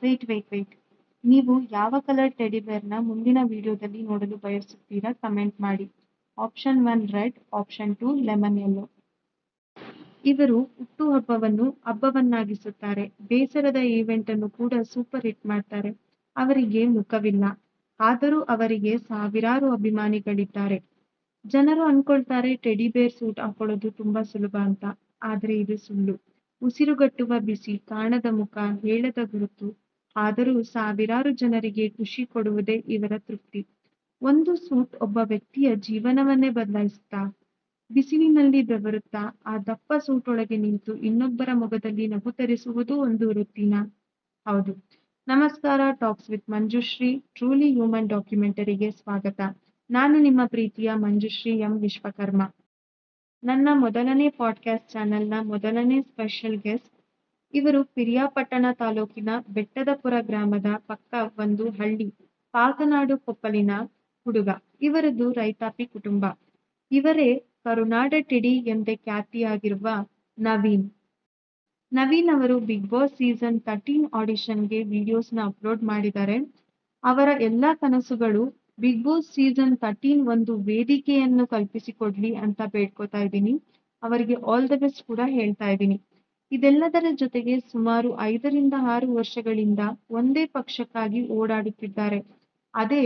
Wait. ನೀವು ಯಾವ colour teddy ಬೇರ್‌ನ ಮುಂದಿನ ವಿಡಿಯೋದಲ್ಲಿ ನೋಡಲು ಬಯಸುತ್ತೀರಾ ಕಮೆಂಟ್ ಮಾಡಿ. Option 1 red, option 2 lemon yellow. ಇವರು ಹುಟ್ಟುಹಬ್ಬವನ್ನು ಹಬ್ಬವನ್ನಾಗಿಸುತ್ತಾರೆ. ಬೇಸರದ ಈವೆಂಟ್ ಅನ್ನು ಕೂಡ ಸೂಪರ್ ಹಿಟ್ ಮಾಡ್ತಾರೆ. ಅವರಿಗೆ ಮುಖವಿಲ್ಲ. ಆದರೂ ಅವರಿಗೆ ಸಾವಿರಾರು ಅಭಿಮಾನಿಗಳಿದ್ದಾರೆ. ಜನರು ಅನ್ಕೊಳ್ತಾರೆ ಟೆಡಿ ಬೇರ್ ಸೂಟ್ ಹಾಕೊಳ್ಳೋದು ತುಂಬಾ ಸುಲಭ ಅಂತ. ಆದ್ರೆ ಇದು ಸುಳ್ಳು. ಉಸಿರುಗಟ್ಟುವ ಬಿಸಿ, ಕಾಣದ ಮುಖ, ಹೇಳದ ಗುರುತು. ಆದರೂ ಸಾವಿರಾರು ಜನರಿಗೆ ಖುಷಿ ಕೊಡುವುದೇ ಇವರ ತೃಪ್ತಿ. ಒಂದು ಸೂಟ್ ಒಬ್ಬ ವ್ಯಕ್ತಿಯ ಜೀವನವನ್ನೇ ಬದಲಾಯಿಸುತ್ತಾ? ಬಿಸಿಲಿನಲ್ಲಿ ಬೆವರುತ್ತಾ ಆ ದಪ್ಪ ಸೂಟ್ ಒಳಗೆ ನಿಂತು ಇನ್ನೊಬ್ಬರ ಮೊಗದಲ್ಲಿ ನಗು ತರಿಸುವುದು ಒಂದು ವೃತ್ತಿನಾ? ಹೌದು. ನಮಸ್ಕಾರ, talks with Manjushree truly human ಡಾಕ್ಯುಮೆಂಟರಿಗೆ ಸ್ವಾಗತ. ನಾನು ನಿಮ್ಮ ಪ್ರೀತಿಯ ಮಂಜುಶ್ರೀ ಎಂ ವಿಶ್ವಕರ್ಮ. ನನ್ನ ಮೊದಲನೇ ಪಾಡ್‌ಕ್ಯಾಸ್ಟ್ ಚಾನೆಲ್‌ನ ಮೊದಲನೇ ಸ್ಪೆಷಲ್ ಗೆಸ್ಟ್. ಇವರು ಪಿರಿಯಾಪಟ್ಟಣ ತಾಲೂಕಿನ ಬೆಟ್ಟದಪುರ ಗ್ರಾಮದ ಪಕ್ಕ ಒಂದು ಹಳ್ಳಿ, ಪಾಕನಾಡು ಕೊಪ್ಪಲಿನ ಹುಡುಗ. ಇವರದು ರೈತಾಪಿ ಕುಟುಂಬ. ಇವರೇ ಕರುನಾಡ ಟೆಡಿ ಎಂದೇ ಖ್ಯಾತಿಯಾಗಿರುವ ನವೀನ್. ನವೀನ್ ಅವರು ಬಿಗ್ ಬಾಸ್ ಸೀಸನ್ 13 ಆಡಿಷನ್‌ಗೆ ವಿಡಿಯೋಸ್‌ನ ಅಪ್ಲೋಡ್ ಮಾಡಿದ್ದಾರೆ. ಅವರ ಎಲ್ಲಾ ಕನಸುಗಳು ಬಿಗ್ ಬಾಸ್ ಸೀಸನ್ 13 ಒಂದು ವೇದಿಕೆಯನ್ನು ಕಲ್ಪಿಸಿಕೊಡ್ಲಿ ಅಂತ ಬೇಡ್ಕೋತಾ ಇದ್ದೀನಿ. ಅವರಿಗೆ ಆಲ್ ದ ಬೆಸ್ಟ್ ಕೂಡ ಹೇಳ್ತಾ ಇದ್ದೀನಿ. ಇದೆಲ್ಲದರ ಜೊತೆಗೆ ಸುಮಾರು 5 ರಿಂದ 6 ವರ್ಷಗಳಿಂದ ಒಂದೇ ಪಕ್ಷಕ್ಕಾಗಿ ಓಡಾಡುತ್ತಿದ್ದಾರೆ. ಅದೇ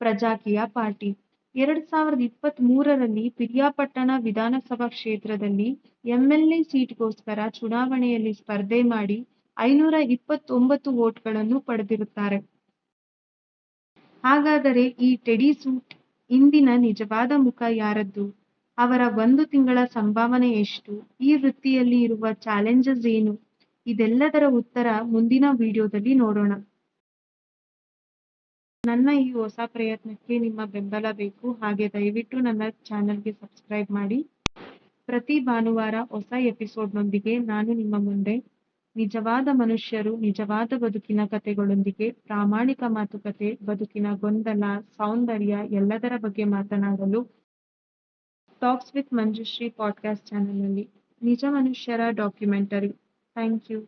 ಪ್ರಜಾಕೀಯ ಪಾರ್ಟಿ. 2023ರಲ್ಲಿ ಪಿರಿಯಾಪಟ್ಟಣ ವಿಧಾನಸಭಾ ಕ್ಷೇತ್ರದಲ್ಲಿ ಎಂಎಲ್ಎ ಸೀಟ್‌ಗೋಸ್ಕರ ಚುನಾವಣೆಯಲ್ಲಿ ಸ್ಪರ್ಧೆ ಮಾಡಿ 529 ವೋಟ್‌ಗಳನ್ನು ಪಡೆದಿರುತ್ತಾರೆ. ಹಾಗಾದರೆ ಈ ಟೆಡಿ ಸೂಟ್ ಇಂದಿನ ನಿಜವಾದ ಮುಖ ಯಾರದ್ದು? ಅವರ 1 ತಿಂಗಳ ಸಂಭಾವನೆ ಎಷ್ಟು? ಈ ವೃತ್ತಿಯಲ್ಲಿ ಇರುವ ಚಾಲೆಂಜಸ್ ಏನು? ಇದೆಲ್ಲದರ ಉತ್ತರ ಮುಂದಿನ ವಿಡಿಯೋದಲ್ಲಿ ನೋಡೋಣ. ನನ್ನ ಈ ಹೊಸ ಪ್ರಯತ್ನಕ್ಕೆ ನಿಮ್ಮ ಬೆಂಬಲ ಬೇಕು. ಹಾಗೆ ದಯವಿಟ್ಟು ನನ್ನ ಚಾನೆಲ್‌ಗೆ ಸಬ್ಸ್ಕ್ರೈಬ್ ಮಾಡಿ. ಪ್ರತಿ ಭಾನುವಾರ ಹೊಸ ಎಪಿಸೋಡ್‌ನೊಂದಿಗೆ ನಾನು ನಿಮ್ಮ ಮುಂದೆ ನಿಜವಾದ ಮನುಷ್ಯರು, ನಿಜವಾದ ಬದುಕಿನ ಕಥೆಗಳೊಂದಿಗೆ ಪ್ರಾಮಾಣಿಕ ಮಾತುಕತೆ, ಬದುಕಿನ ಗೊಂದಲ, ಸೌಂದರ್ಯ ಎಲ್ಲದರ ಬಗ್ಗೆ ಮಾತನಾಡಲು ಟಾಕ್ಸ್ ವಿತ್ ಮಂಜುಶ್ರೀ ಪಾಡ್‌ಕ್ಯಾಸ್ಟ್ ಚಾನೆಲ್‌ನಲ್ಲಿ ನಿಜ ಮನುಷ್ಯರ ಡಾಕ್ಯುಮೆಂಟರಿ. Thank you.